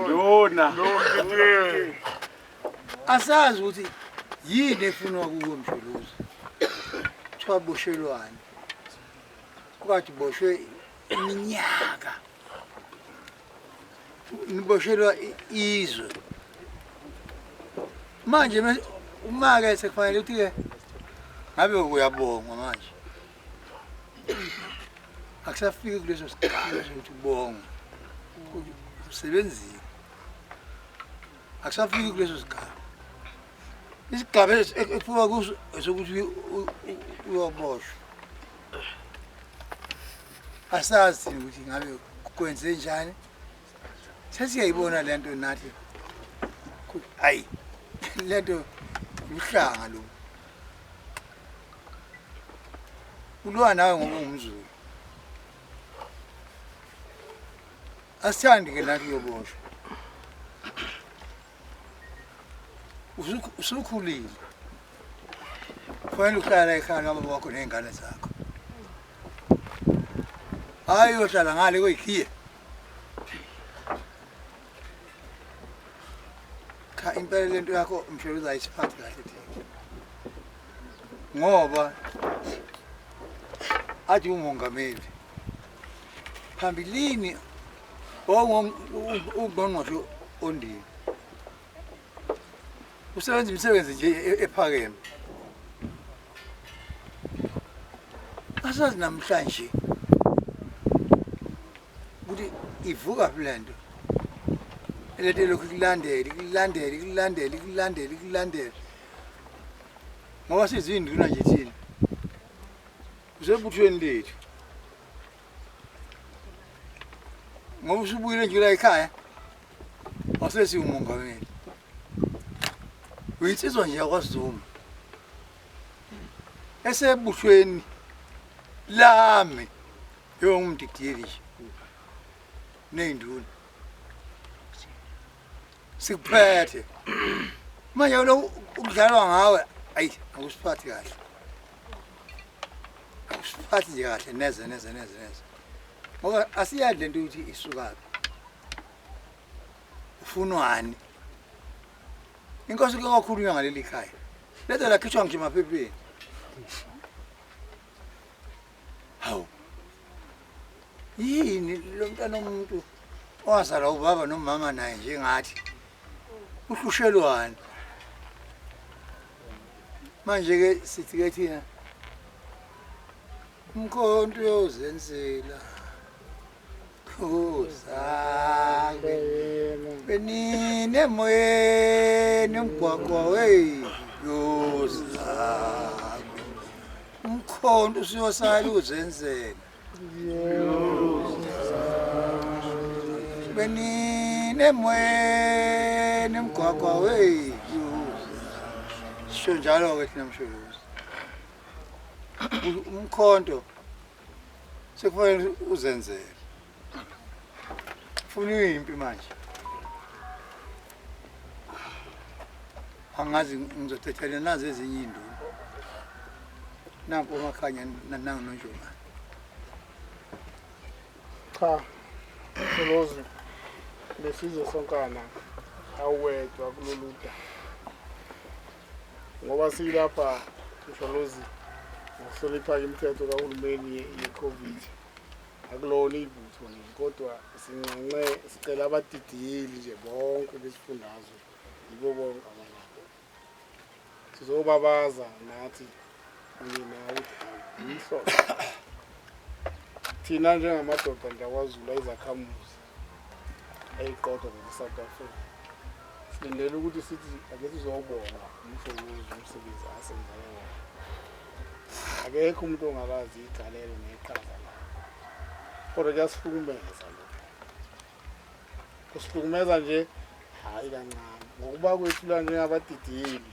Yona. Asazi ukuthi yini efunwa kuwo Msholozi. Kuthiwa boshelwane. Kwathi boshwe iminyaka. Niboshelwa izwe. Manje uma-ke sekufanele ukuthi-ke ngabe uyabonga manje. Akusafiki kuleso sikhathi sokuthi ubonge. Usebenzile. Akusafiki kuleso sikhathi. Isigaba ekufuka kuso sokuthi uyoboshwa. Asazi ukuthi ngabe kwenze njani. Sesiyayibona lento nathi. Hayi. Lento uhlanga lo. Ulwa nawe ngoba ungumZulu. Asithandi ke nathi uyoboshwa. Usukhulile. Kufanele uhlala ekhaya noma wakho nezingane zakho. Hayi uyohlala ngale kweyikhiye. Cha impela lento yakho Msholozi ayisiphathi kahle thina. Ngoba athi umongameli. Phambilini ungqongqoshe ondini. Usebenza imisebenzi nje ephakeme. Asazi namhlanje ukuthi ivuka philando. Elete lokhu kulandele. Ngoba sizinduna nje thina. Usebuthweni lethu. Ngoba usubuyile nje la ekhaya. Wasesi umongameli. Uyinsizwa nje yakwaZuma. Esebuthweni lami yongumdiktirisi. Nenduna. Sikuphethe. Manje lo ukudlalwa ngawe ayi akusiphathi kahle. Akusiphathi nje kahle neze. Ngoba asiyadle lento ukuthi isukaphi. Ufunwani. Inkosi ke kakhulunywa ngaleli khaya. Letha lakhishwa nje emaphepheni. Hawu. Yini lo mntana omuntu owazala ubaba nomama naye njengathi. Uhlushelwane. Manje ke sithi ke thina umkhonto uyozenzela. Khosake. Benine emoyeni umgwaqwa wey yozake. Umkhonto usiyosala uzenzela. Benine emoyeni umgwaqwa wey sho njalo ke thina Msholozi. Umkhonto sekufanele uzenzele. Ufuna impi manje. Angazi ngizothethelana nazo ezinye induna. Nampo makhanya nangononjoma. Cha. Msholozi. Lesizwe sonkana awedwa kuloluda. Ngoba silapha Msholozi ngohlonipha imithetho kahulumeni ye-COVID. Akulona ibutho nje kodwa sinqenqe sicela abadidiyeli nje bonke besifundazwe yibo bonke abalapha. Sizobabaza nathi nawe umhlobo. Thina njengamadoda ndakwaZulu izakhamuzi eyiqodo ngeSouth Africa. Silindele ukuthi sithi ake sizobona Msholozi umsebenzi asenzayo. Akekho umuntu ongakazi igalelo neqhaza la. Kodwa kuyasihlukumeza lokho. Kusihlukumeza nje hayi kancane. Ngokuba kwethu la njengabadidiyeli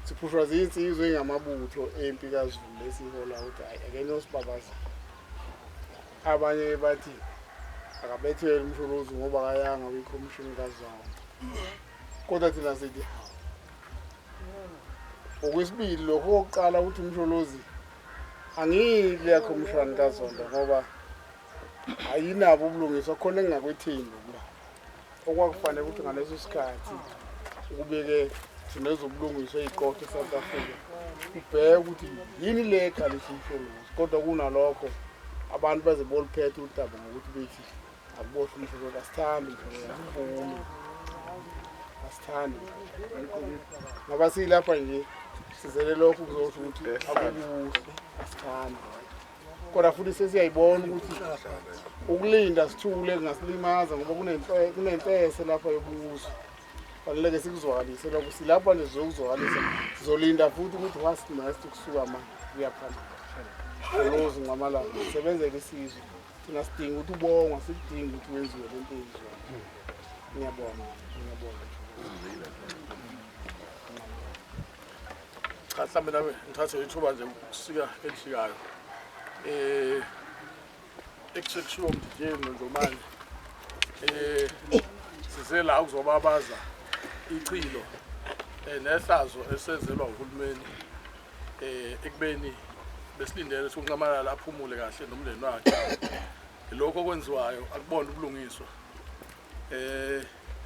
siphushwa zinsizwe engamabutho empi kaZulu lesihola ukuthi akene osibabaza. Abanye bathi akabethele Msholozi ngoba kayanga kwikhomishini kaZuma. Kodwa thina sithi okwesibili lokho oqala ukuthi Msholozi angile yakhomishini kaZuma ngoba ayinabo ubulungiswa khona engakwethembi la okwakufanele ukuthi ngaleso sikhathi ukubeke sinezobulungiswa eziqotho eSouth Africa ubheke ukuthi yini le coalition insurance kodwa kunalokho abantu bazeboliphethe udaba ngokuthi bethi akubohle umhlolo asithandi asithandi ngoba silapha nje sizele lokho kuzosho ukuthi akubuhle asithandi kodwa futhi sesiyayibona ukuthi ukulinda sithule kungasilimaza ngoba kunempese lapha yobuso fanele sikuzwakalise lokho silapha nje sizokuzwakalisa sizolinda futhi ukuthi what's next kusuka manje kuyaphambana lozo ngamalanga sebenzele isizwe thina sidinga ukuthi ubongwa sidinga ukuthi wenziwe lento enziwa ngiyabonga cha mhlambe nami ngithathe ithuba nje ukusika elishikayo ekushiwo nje ngomanje size la ukuzobabaza ichilo nehlazo esenzelwa uhulumeni ekubeni besilindele ukunqamalala aphumule kahle nomndeni wakhe lokho okwenziwayo akubona ubulungiswa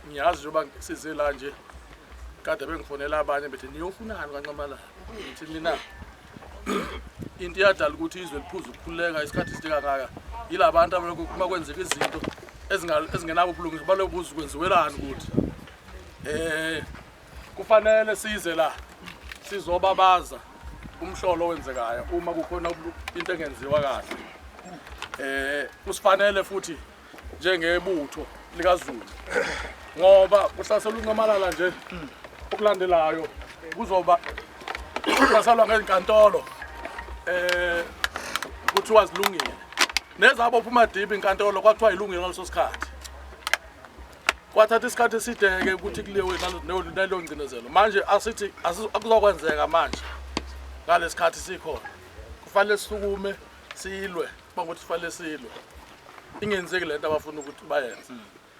ngiyazi njengoba size la nje kade bengifonela abanye bethi niyofunani kanqamalala ngithi mina into iyadala ukuthi izwe liphuza ukukhuleka isikhathi sidika ngaka yilabantu abalokhu kuma kwenzeka izinto ezingenabo ubulungiswa balobuza kwenziwelani ukuthi kufanele size la sizobabaza umhlolo wenzekayo uma kukhona into engenziwa kahle kusifanele futhi njengebutho likaZulu ngoba kuhlasela unqamalala nje okulandelayo kuzoba kuhlaselwa ngezinkantolo kuthiwa zilungile nezabo phuma dibi inkantolo kwathiwa ilungile ngaleso sikhathi kwathatha isikhathi esideke ukuthi kuliwe nalo ngcinezelo manje asithi akuzokwenzeka manje ngalesikhathi sikhona kufanele sisukume silwe bangokuthi sifanele silwe ingenzeki lento abafuna ukuthi bayenze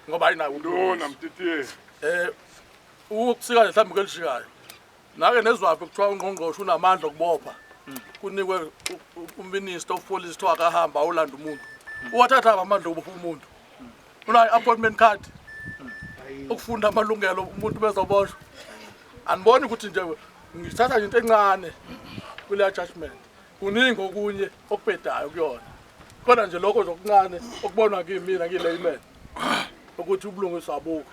ngoba ayinawo Ndona mtitiye. Ukusika mhlawumbe kelishikayo nake nezwaphi kuthiwa ungqongqoshe unamandla okubopha kunikwe uminister of police kuthiwa akahamba awulanda umuntu uwathatha amandla okubopha umuntu unayo appointment card ukufunda amalungelo umuntu bezoboshwa aniboni ukuthi nje ngithatha into encane kule judgment kuningi okunye okubhedayo kuyona kodwa nje lokho zokuncane okubonwa kimi ngilayman ukuthi ubulungiswa abukho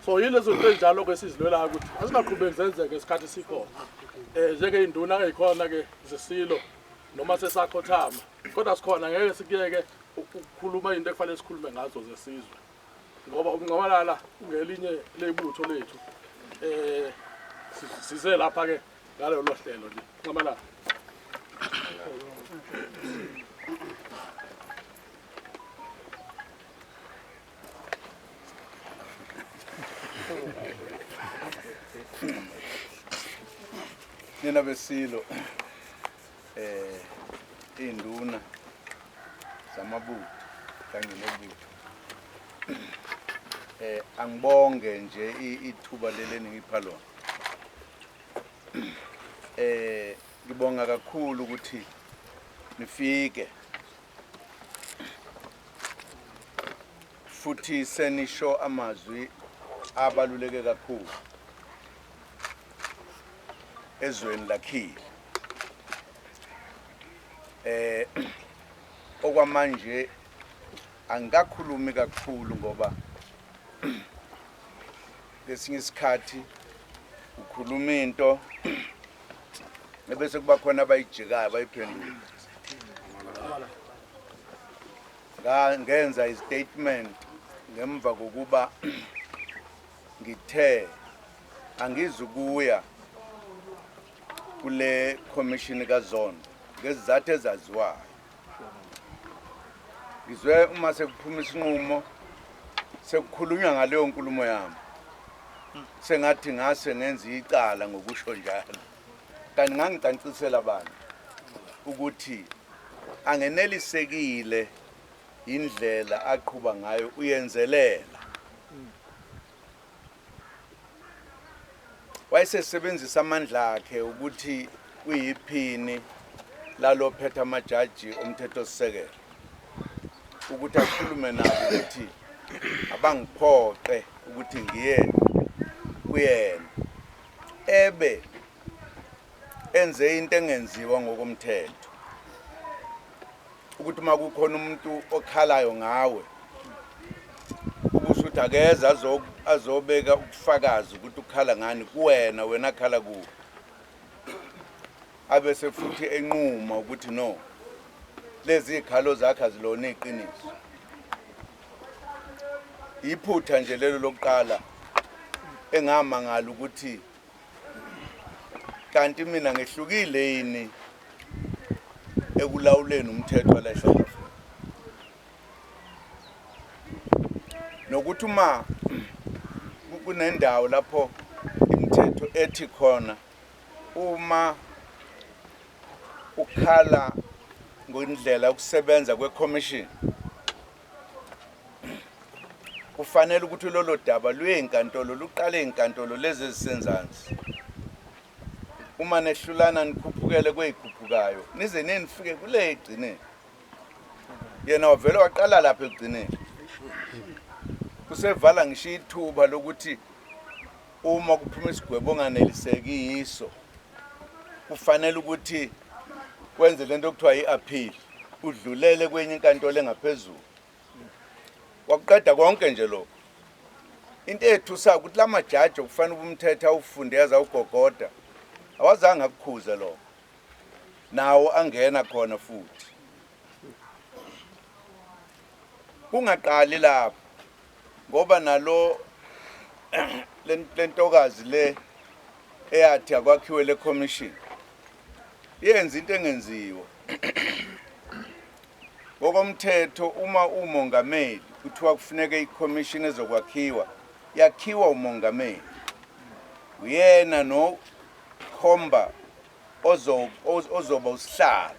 so yilezo zinto ezinjalo kwesizilwelayo ukuthi asingaqhubeki zenzeke isikhathi sikhona njenge induna ezikhona ke zesilo noma sesakhothama kodwa sikhona ngeke sikiyeke ukukhuluma into ekufanele sikhulume ngazo zesizwe ngoba ukunqamalala ngelinye lebutho lethu size lapha ke ngalo lohlelo nje unqamalala Nina besilo induna zamabutho kanye nebutho angibonge nje ithuba leleni ngipha lona ngibonga kakhulu ukuthi nifike futhi senisho amazwi abaluleke kakhulu ezweni lakhile okwamanje angikakhulumi kakhulu ngoba lesinye isikhathi ukhuluma into ebese kuba khona abayijikayo bayiphendula ngenza istatement ngemva kokuba ngithe angizukuya kule commission kaZondo ngezizathu ezaziwayo ngizwe uma sekuphuma isinqumo sekukhulunywa ngaleyo nkulumo yami sengathi ngase ngenza icala ngokusho njalo kanti ngangicancisela abantu ukuthi angenelisekile indlela aqhuba ngayo uyenzelela wayesebenzisa amandla akhe ukuthi uyiphini lalophethe amajaji omthetho sisekelo ukuthi akhulume nabo ukuthi abangiphoqe ukuthi ngiye kuyena ebe enze into engenziwa ngokomthetho ukuthi makukhona umuntu okhalayo ngawe ukuthi akeza azobeka ubufakazi ukuthi ukhala ngani kuwena wena khala kuwe abese futhi enquma ukuthi no lezi ikhalo zakhe azilona iqiniso iphutha nje lelo lokuqala engamangala ukuthi kanti mina ngehlukile yini ekulawuleni umthetho wala eSouth Africa nokuthi uma kunendawo lapho imithetho ethi khona uma ukhala ngondlela ukusebenza kweCommission kufanele ukuthi lolo daba lwezinkantolo luqale izinkantolo lezi ezisenzansi uma nehlulana nikhuphukele kwezikhuphukayo nize nifike kule egcine yena wavele waqala lapha egcineni kusevala ngisho ithuba lokuthi uma kuphuma isigwebo onganeliseki yiso kufanele ukuthi kwenze lento okuthiwa i-appeal udlulele kwenye inkantolo engaphezulu wakuqeda konke nje lokho into ethusa ukuthi lamajaji okufanele umthetho awufunde yaza awugogoda awazange akukhuze lokho nawo angena khona futhi kungaqali lapho ngoba nalo lentokazi le eyathi akwakhiwe le commission yenza into engenziwa ngokomthetho uma umongameli kuthiwa kufuneke iCommission ezokwakhiwa yakhiwa umongameli uyena no khomba ozoba usihlalo